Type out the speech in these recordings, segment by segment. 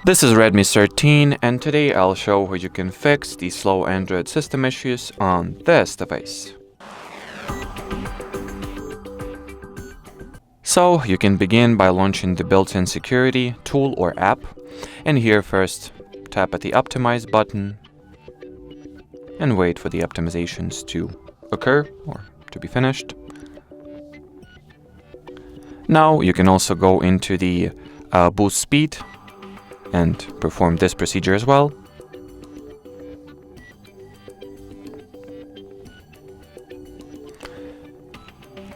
This is Redmi 13, and today I'll show how you can fix the slow Android system issues on this device. So you can begin by launching the built-in security tool or app, and here first tap at the optimize button and wait for the optimizations to occur or to be finished. Now you can also go into the boost speed and perform this procedure as well.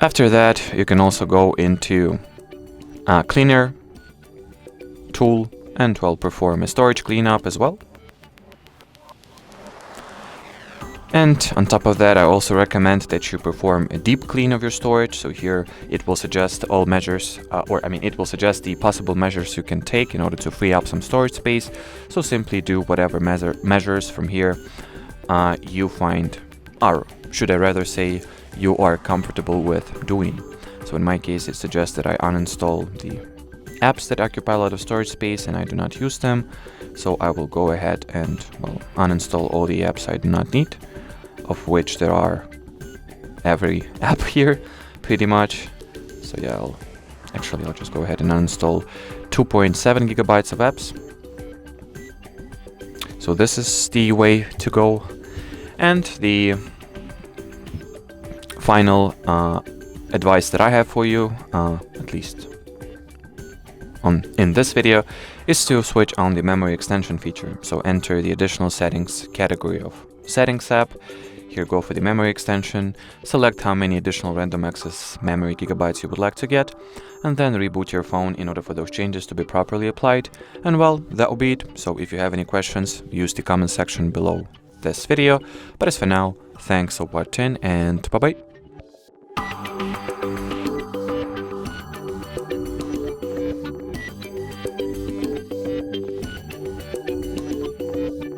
After that, you can also go into cleaner tool and perform a storage cleanup as well. And on top of that, I also recommend that you perform a deep clean of your storage. So here it will suggest all measures, it will suggest the possible measures you can take in order to free up some storage space. So simply do whatever measures from here you find, or should I rather say, you are comfortable with doing. So in my case, it suggests that I uninstall the apps that occupy a lot of storage space and I do not use them. So I will go ahead and uninstall all the apps I do not need, of which there are every app here pretty much. So yeah, I'll just go ahead and uninstall 2.7 gigabytes of apps. So this is the way to go. And the final advice that I have for you, at least in this video, is to switch on the memory extension feature. So enter the additional settings category of settings app. Here go for the memory extension, select how many additional random access memory gigabytes you would like to get, and then reboot your phone in order for those changes to be properly applied. And well, that will be it. So if you have any questions, use the comment section below this video. But as for now, thanks for watching and bye bye.